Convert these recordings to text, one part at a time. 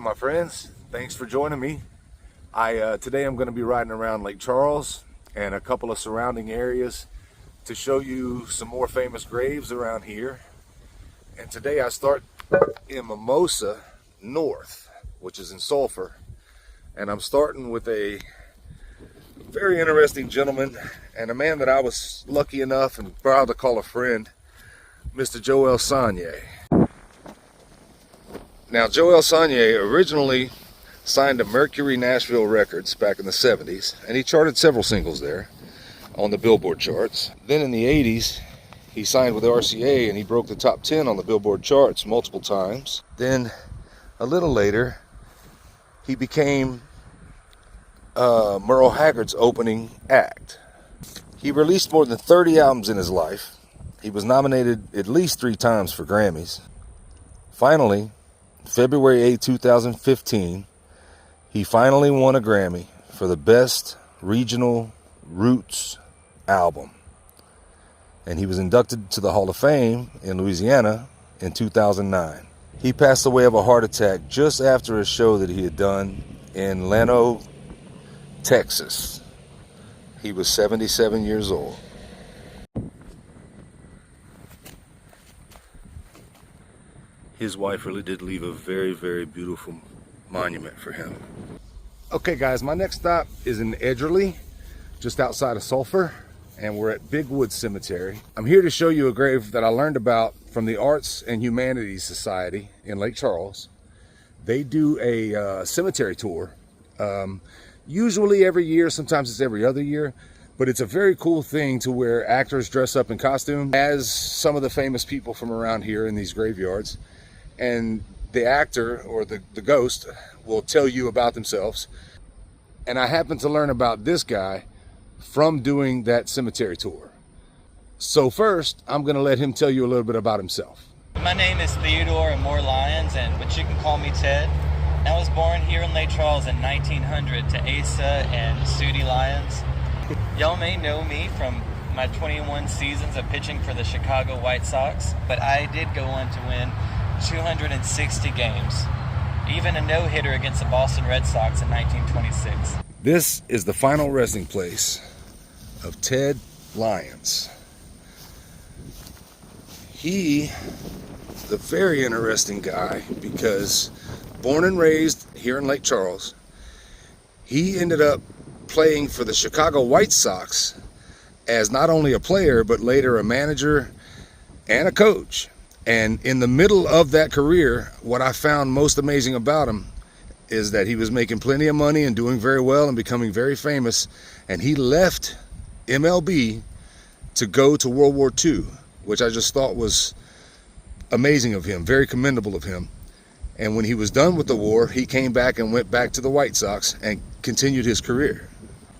my friends. Thanks for joining me. Today I'm going to be riding around Lake Charles and a couple of surrounding areas to show you some more famous graves around here. And today I start in Mimosa North, which is in Sulphur. And I'm starting with a very interesting gentleman and a man that I was lucky enough and proud to call a friend, Mr. Joel Sonnier. Now, Joel Sonnier originally signed to Mercury Nashville Records back in the 70s, and he charted several singles there on the Billboard charts. Then in the 80s, he signed with RCA and he broke the top 10 on the Billboard charts multiple times. Then a little later, he became Merle Haggard's opening act. He released more than 30 albums in his life. He was nominated at least 3 times for Grammys. Finally, February 8, 2015, he finally won a Grammy for the Best Regional Roots Album. And he was inducted to the Hall of Fame in Louisiana in 2009. He passed away of a heart attack just after a show that he had done in Llano, Texas. He was 77 years old. His wife really did leave a very, very beautiful monument for him. Okay guys, my next stop is in Edgerly, just outside of Sulphur, and we're at Big Woods Cemetery. I'm here to show you a grave that I learned about from the Arts and Humanities Society in Lake Charles. They do a cemetery tour, usually every year, sometimes it's every other year, but it's a very cool thing to where actors dress up in costume as some of the famous people from around here in these graveyards. And the actor or the ghost will tell you about themselves. And I happened to learn about this guy from doing that cemetery tour. So first, I'm going to let him tell you a little bit about himself. My name is Theodore Amore Lyons, but you can call me Ted. I was born here in Lake Charles in 1900 to Asa and Sudie Lyons. Y'all may know me from my 21 seasons of pitching for the Chicago White Sox, but I did go on to win 260 games, even a no-hitter against the Boston Red Sox in 1926. This is the final resting place of Ted Lyons. He is a very interesting guy because born and raised here in Lake Charles, he ended up playing for the Chicago White Sox as not only a player, but later a manager and a coach. And in the middle of that career, what I found most amazing about him is that he was making plenty of money and doing very well and becoming very famous. And he left MLB to go to World War II, which I just thought was amazing of him, very commendable of him. And when he was done with the war, he came back and went back to the White Sox and continued his career.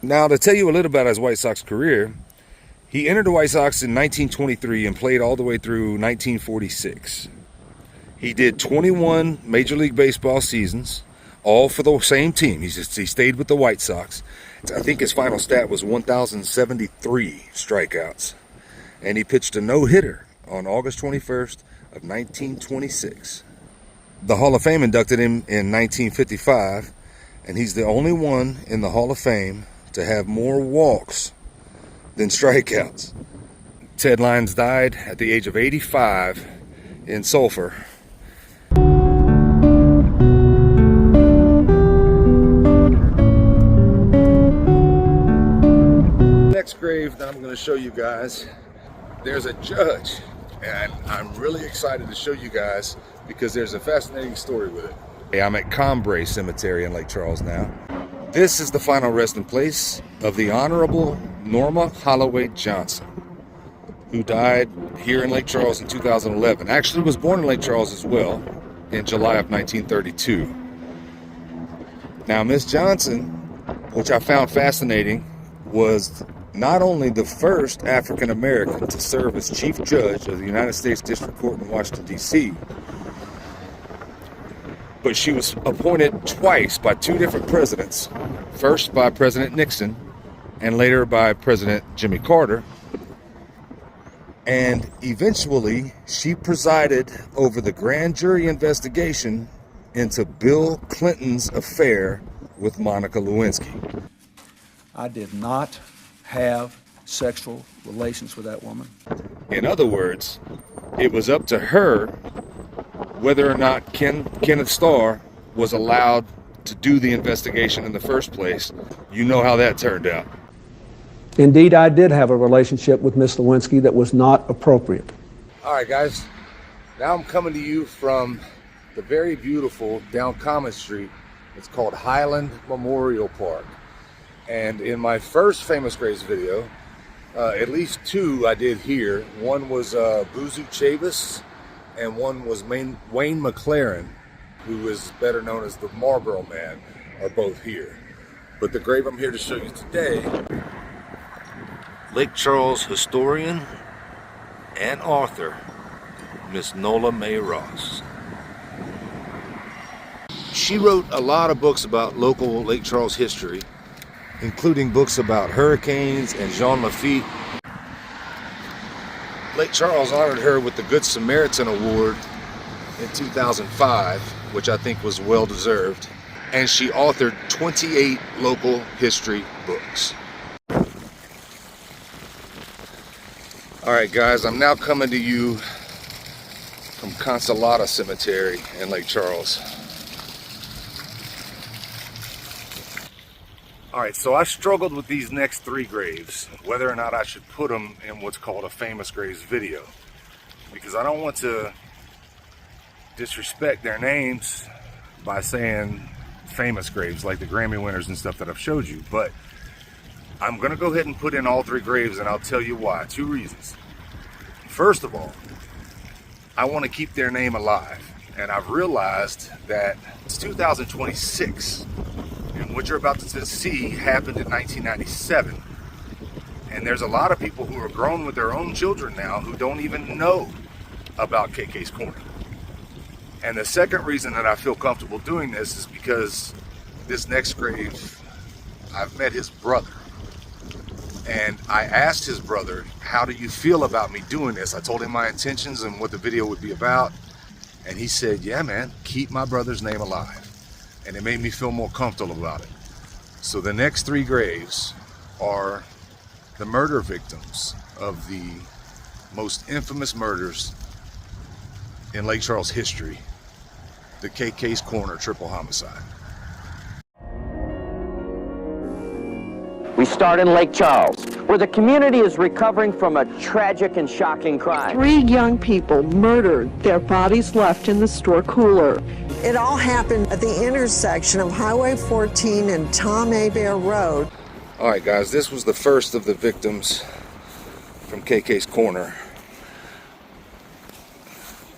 Now, to tell you a little about his White Sox career, he entered the White Sox in 1923 and played all the way through 1946. He did 21 Major League Baseball seasons, all for the same team. He stayed with the White Sox. I think his final stat was 1,073 strikeouts. And he pitched a no-hitter on August 21st of 1926. The Hall of Fame inducted him in 1955, and he's the only one in the Hall of Fame to have more walks than strikeouts. Ted Lyons died at the age of 85 in Sulphur. Next grave that I'm going to show you guys, there's a judge, and I'm really excited to show you guys because there's a fascinating story with it. Hey, I'm at Cambrai Cemetery in Lake Charles now. This is the final resting place of the Honorable Norma Holloway Johnson, who died here in Lake Charles in 2011. Actually was born in Lake Charles as well in July of 1932. Now, Miss Johnson, which I found fascinating, was not only the first African American to serve as Chief Judge of the United States District Court in Washington, D.C., but she was appointed twice by 2 different presidents. First by President Nixon, and later by President Jimmy Carter. And eventually, she presided over the grand jury investigation into Bill Clinton's affair with Monica Lewinsky. I did not have sexual relations with that woman. In other words, it was up to her whether or not Kenneth Starr was allowed to do the investigation in the first place. You know how that turned out. Indeed, I did have a relationship with Miss Lewinsky that was not appropriate. All right, guys. Now I'm coming to you from the very beautiful down Common Street. It's called Highland Memorial Park. And in my first Famous Graves video, at least two I did here. One was Buzu Chavis, and one was Wayne McLaren, who is better known as the Marlboro Man, are both here. But the grave I'm here to show you today, Lake Charles historian and author, Miss Nola Mae Ross. She wrote a lot of books about local Lake Charles history, including books about hurricanes and Jean Lafitte. Lake Charles honored her with the Good Samaritan Award in 2005, which I think was well deserved, and she authored 28 local history books. All right, guys, I'm now coming to you from Consolata Cemetery in Lake Charles. All right, so I struggled with these next three graves, whether or not I should put them in what's called a Famous Graves video, because I don't want to disrespect their names by saying famous graves like the Grammy winners and stuff that I've showed you, but I'm gonna go ahead and put in all three graves, and I'll tell you why. Two reasons. First of all, I want to keep their name alive, and I've realized that it's 2026, and what you're about to see happened in 1997, and there's a lot of people who are grown with their own children now who don't even know about KK's Corner. And the second reason that I feel comfortable doing this is because this next grave, I've met his brother. And I asked his brother, how do you feel about me doing this? I told him my intentions and what the video would be about. And he said, yeah, man, keep my brother's name alive. And it made me feel more comfortable about it. So the next three graves are the murder victims of the most infamous murders in Lake Charles history, the KK's Corner triple homicide. We start in Lake Charles, where the community is recovering from a tragic and shocking crime. 3 young people murdered, their bodies left in the store cooler. It all happened at the intersection of Highway 14 and Tom Hebert Road. All right, guys, this was the first of the victims from KK's Corner.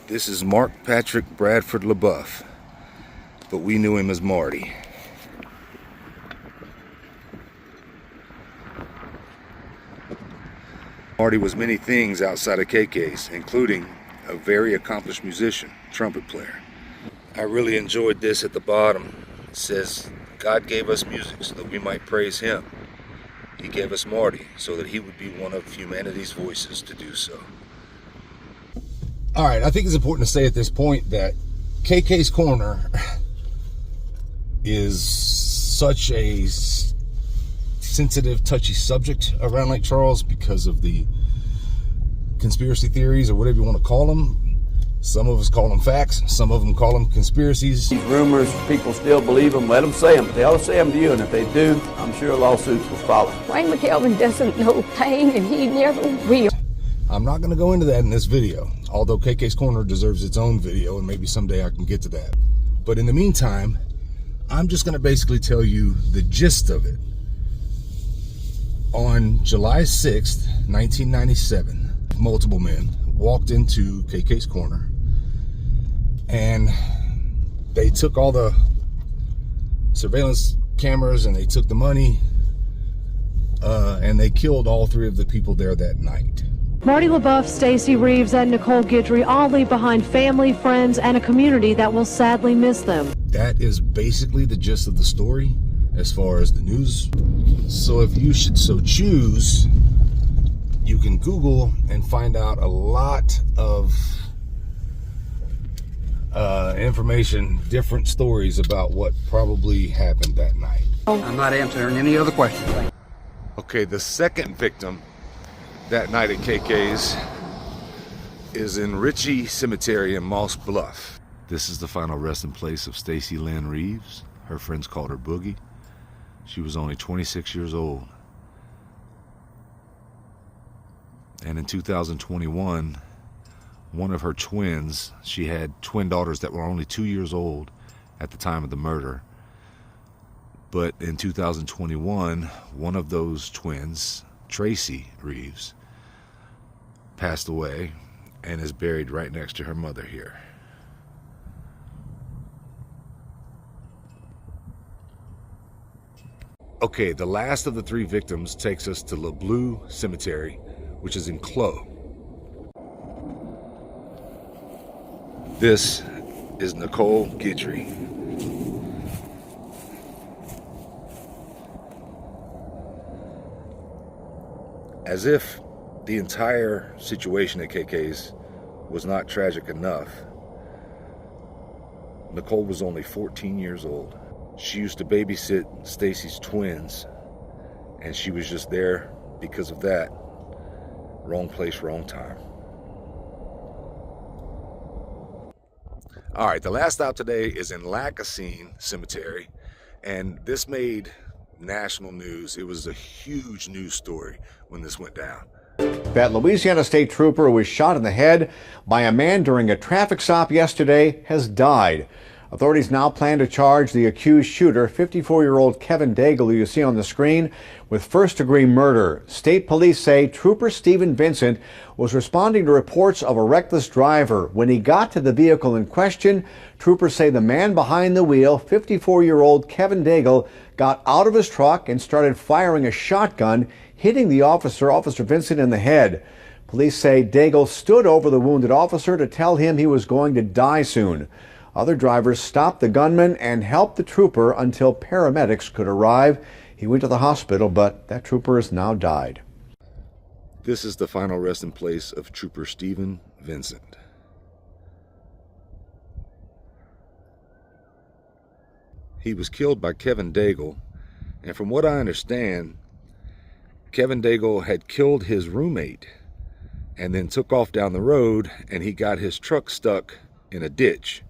This is Mark Patrick Bradford LaBeouf, but we knew him as Marty. Marty was many things outside of KK's, including a very accomplished musician, trumpet player. I really enjoyed this at the bottom. It says, God gave us music so that we might praise him. He gave us Marty so that he would be one of humanity's voices to do so. All right, I think it's important to say at this point that KK's Corner is such a sensitive, touchy subject around Lake Charles because of the conspiracy theories, or whatever you want to call them. Some of us call them facts, some of them call them conspiracies. These rumors, people still believe them. Let them say them. They ought to say them to you, and if they do, I'm sure lawsuits will follow. Wayne McKelvin doesn't know pain, and he never will. I'm not going to go into that in this video, although KK's Corner deserves its own video, and maybe someday I can get to that. But in the meantime, I'm just going to basically tell you the gist of it. On July 6th, 1997, multiple men walked into KK's Corner, and they took all the surveillance cameras and they took the money, and they killed all three of the people there that night. Marty LaBeouf, Stacey Reeves, and Nicole Guidry all leave behind family, friends, and a community that will sadly miss them. That is basically the gist of the story as far as the news. So if you should so choose, you can Google and find out a lot of information, different stories about what probably happened that night. I'm not answering any other questions. Okay, the second victim that night at KK's is in Ritchie Cemetery in Moss Bluff. This is the final resting place of Stacy Lynn Reeves. Her friends called her Boogie. She was only 26 years old. And in 2021, one of her twins, she had twin daughters that were only 2 years old at the time of the murder. But in 2021, one of those twins, Tracy Reeves, passed away and is buried right next to her mother here. Okay, the last of the three victims takes us to Le Bleu Cemetery, which is in Clos. This is Nicole Guidry. As if the entire situation at KK's was not tragic enough, Nicole was only 14 years old. She used to babysit Stacy's twins, and she was just there because of that. Wrong place, wrong time. All right, the last stop today is in Lacassine Cemetery, and this made national news. It was a huge news story when this went down. That Louisiana State Trooper who was shot in the head by a man during a traffic stop yesterday has died. Authorities now plan to charge the accused shooter, 54-year-old Kevin Daigle, who you see on the screen, with first-degree murder. State police say Trooper Stephen Vincent was responding to reports of a reckless driver. When he got to the vehicle in question, troopers say the man behind the wheel, 54-year-old Kevin Daigle, got out of his truck and started firing a shotgun, hitting the officer, Officer Vincent, in the head. Police say Daigle stood over the wounded officer to tell him he was going to die soon. Other drivers stopped the gunman and helped the trooper until paramedics could arrive. He went to the hospital, but that trooper has now died. This is the final resting place of Trooper Stephen Vincent. He was killed by Kevin Daigle, and from what I understand, Kevin Daigle had killed his roommate and then took off down the road, and he got his truck stuck in a ditch.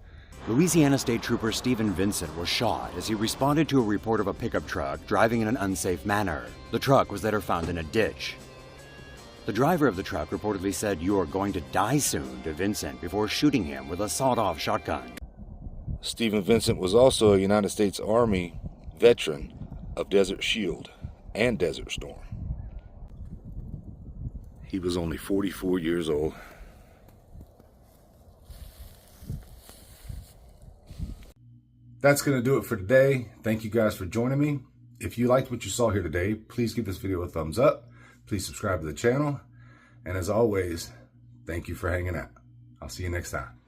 Louisiana State Trooper Stephen Vincent was shot as he responded to a report of a pickup truck driving in an unsafe manner. The truck was later found in a ditch. The driver of the truck reportedly said, "You are going to die soon," to Vincent before shooting him with a sawed-off shotgun. Stephen Vincent was also a United States Army veteran of Desert Shield and Desert Storm. He was only 44 years old. That's going to do it for today. Thank you guys for joining me. If you liked what you saw here today, please give this video a thumbs up. Please subscribe to the channel. And as always, thank you for hanging out. I'll see you next time.